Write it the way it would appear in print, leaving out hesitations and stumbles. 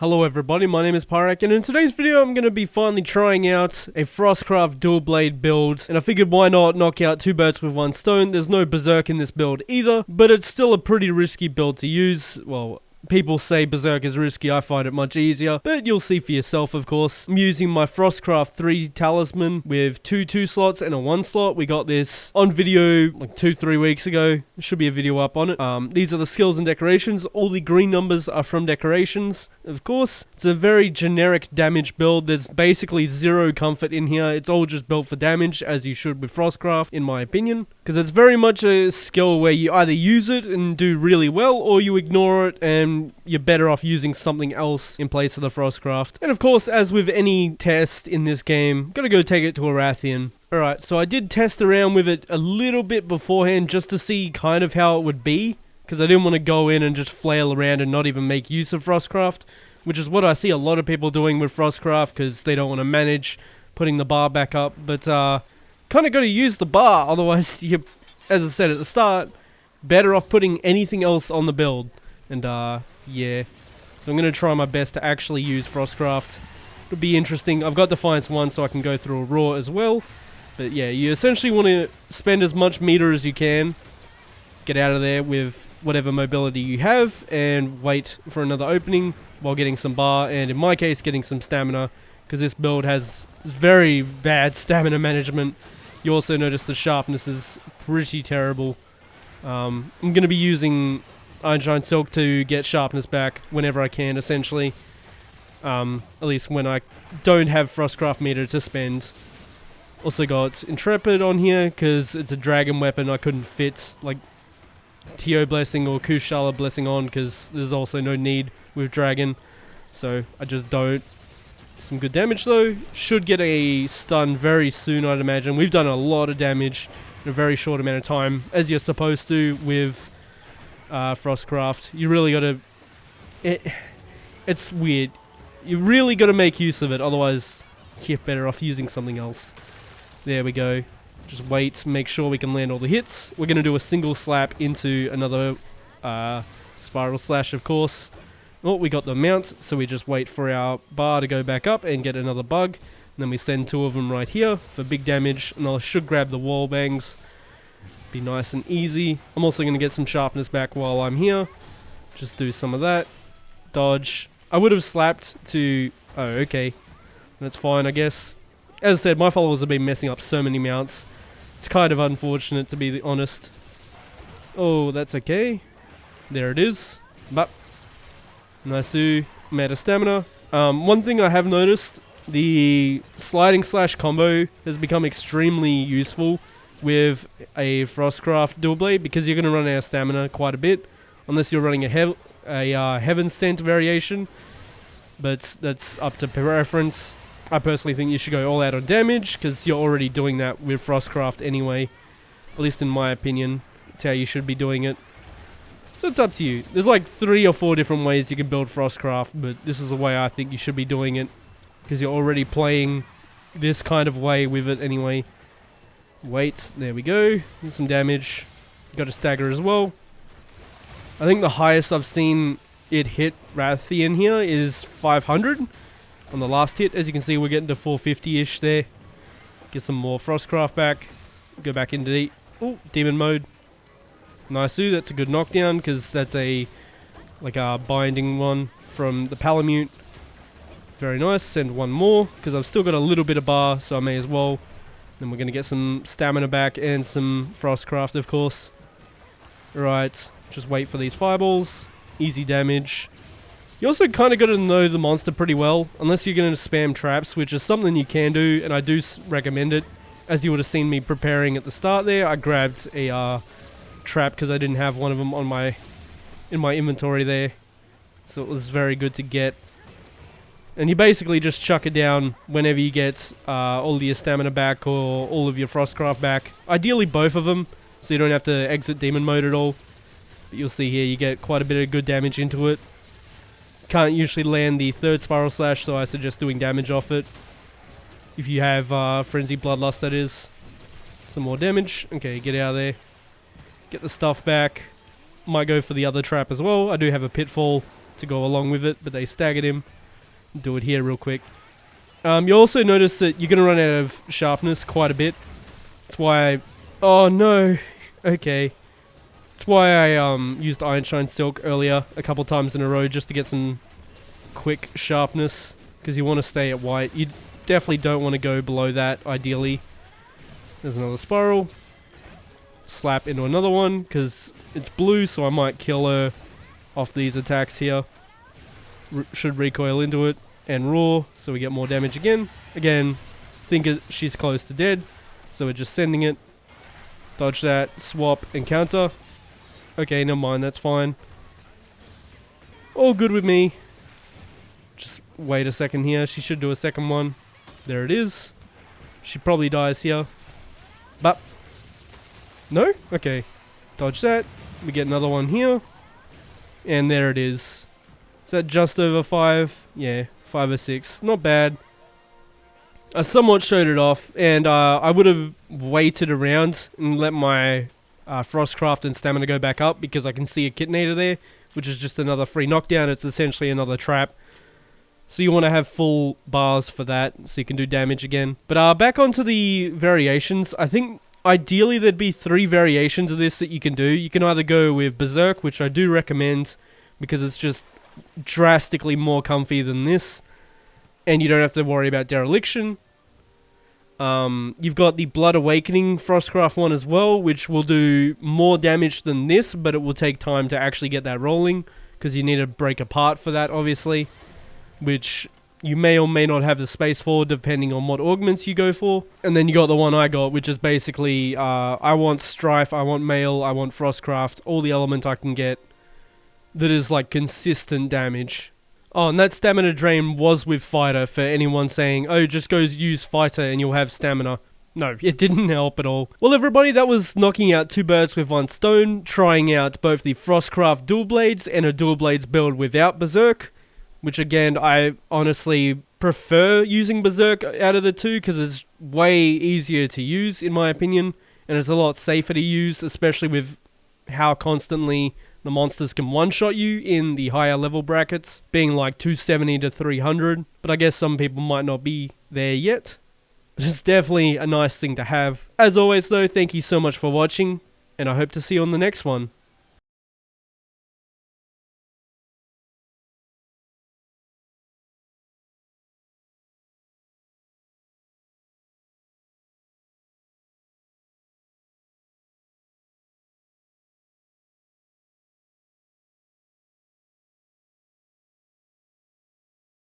Hello everybody, my name is Pyrak, and in today's video I'm going to be finally trying out a Frostcraft dual blade build, and I figured why not knock out two birds with one stone. There's no Berserk in this build either, but it's still a pretty risky build to use. Well, people say Berserk is risky, I find it much easier, but you'll see for yourself of course. I'm using my Frostcraft 3 talisman with two 2 slots and a 1 slot. We got this on video like 2-3 weeks ago. There should be a video up on it. These are the skills and decorations. All the green numbers are from decorations, of course. It's a very generic damage build. There's basically zero comfort in here. It's all just built for damage, as you should with Frostcraft, in my opinion. Because it's very much a skill where you either use it and do really well, or you ignore it and you're better off using something else in place of the Frostcraft. And of course, as with any test in this game, gotta go take it to a Rathian. Alright, so I did test around with it a little bit beforehand just to see kind of how it would be, because I didn't want to go in and just flail around and not even make use of Frostcraft, which is what I see a lot of people doing with Frostcraft because they don't want to manage putting the bar back up. But kind of got to use the bar, otherwise you, as I said at the start, better off putting anything else on the build. And yeah, so I'm going to try my best to actually use Frostcraft. It'll be interesting. I've got Defiance 1 so I can go through a Roar as well. But yeah, you essentially want to spend as much meter as you can, get out of there with whatever mobility you have, and wait for another opening while getting some bar, and in my case getting some stamina, because this build has very bad stamina management. You also notice the sharpness is pretty terrible. I'm going to be using Ironshine Silk to get sharpness back whenever I can, essentially. At least when I don't have Frostcraft meter to spend. Also got Intrepid on here, because it's a dragon weapon. I couldn't fit like Tio Blessing or Kushala Blessing on, because there's also no need with dragon. So I just don't. Some good damage though. Should get a stun very soon, I'd imagine. We've done a lot of damage in a very short amount of time, as you're supposed to with Frostcraft. You really gotta... It's weird. You really gotta make use of it, otherwise you're better off using something else. There we go. Just wait, make sure we can land all the hits. We're going to do a single slap into another Spiral Slash, of course. Oh, we got the mount, so we just wait for our bar to go back up and get another bug. And then we send two of them right here for big damage. And I should grab the wall bangs. Be nice and easy. I'm also going to get some sharpness back while I'm here. Just do some of that. Dodge. I would have slapped to... Oh, okay. That's fine, I guess. As I said, my followers have been messing up so many mounts. It's kind of unfortunate, to be honest. Oh, that's okay. There it is. But nice, meta stamina. One thing I have noticed, the sliding slash combo has become extremely useful with a Frostcraft dual blade, because you're going to run out of stamina quite a bit, unless you're running a Heaven Sent variation. But that's up to preference. I personally think you should go all out on damage, because you're already doing that with Frostcraft anyway. At least in my opinion. That's how you should be doing it. So it's up to you. There's like 3 or 4 different ways you can build Frostcraft, but this is the way I think you should be doing it, because you're already playing this kind of way with it anyway. Wait, there we go. Get some damage. Got a stagger as well. I think the highest I've seen it hit Rathian here is 500. On the last hit, as you can see, we're getting to 450-ish there. Get some more Frostcraft back. Go back into the demon mode. Nice, that's a good knockdown, because that's a binding one from the Palamute. Very nice. Send one more, because I've still got a little bit of bar, so I may as well. Then we're going to get some stamina back and some Frostcraft, of course. Right, just wait for these fireballs. Easy damage. You also kind of got to know the monster pretty well, unless you're going to spam traps, which is something you can do, and I do recommend it. As you would have seen me preparing at the start there, I grabbed a trap because I didn't have one of them on in my inventory there, so it was very good to get. And you basically just chuck it down whenever you get all of your stamina back or all of your Frostcraft back. Ideally both of them, so you don't have to exit demon mode at all. But you'll see here you get quite a bit of good damage into it. Can't usually land the third Spiral Slash, so I suggest doing damage off it. If you have Frenzied Bloodlust, that is. Some more damage. Okay, get out of there. Get the stuff back. Might go for the other trap as well. I do have a Pitfall to go along with it, but they staggered him. Do it here real quick. You also notice that you're going to run out of sharpness quite a bit. That's why oh no. Okay. That's why I used Ironshine Silk earlier a couple times in a row just to get some quick sharpness, because you want to stay at white. You definitely don't want to go below that, ideally. There's another spiral. Slap into another one, because it's blue, so I might kill her off these attacks here. Should recoil into it and roar, so we get more damage again. Again, think she's close to dead, so we're just sending it. Dodge that, swap, and counter. Okay, never mind, that's fine. All good with me. Just wait a second here. She should do a second one. There it is. She probably dies here. But no? Okay. Dodge that. We get another one here. And there it is. Is that just over 5? Yeah, 5 or 6. Not bad. I somewhat showed it off, and I would have waited around and let my Frostcraft and Stamina go back up, because I can see a Kitnator there, which is just another free knockdown. It's essentially another trap. So you want to have full bars for that, so you can do damage again. But back onto the variations, I think ideally there'd be 3 variations of this that you can do. You can either go with Berserk, which I do recommend, because it's just drastically more comfy than this, and you don't have to worry about Dereliction. You've got the Blood Awakening Frostcraft one as well, which will do more damage than this, but it will take time to actually get that rolling, because you need to break apart for that, obviously, which you may or may not have the space for, depending on what augments you go for. And then you got the one I got, which is basically, I want Strife, I want Mail, I want Frostcraft, all the element I can get that is like consistent damage. Oh, and that stamina drain was with Fighter, for anyone saying, oh, just go use Fighter and you'll have stamina. No, it didn't help at all. Well, everybody, that was knocking out 2 birds with 1 stone, trying out both the Frostcraft dual blades and a dual blades build without Berserk, which again, I honestly prefer using Berserk out of the 2, because it's way easier to use, in my opinion, and it's a lot safer to use, especially with how constantly the monsters can one-shot you in the higher level brackets, being like 270 to 300, but I guess some people might not be there yet. It's definitely a nice thing to have. As always though, thank you so much for watching, and I hope to see you on the next one.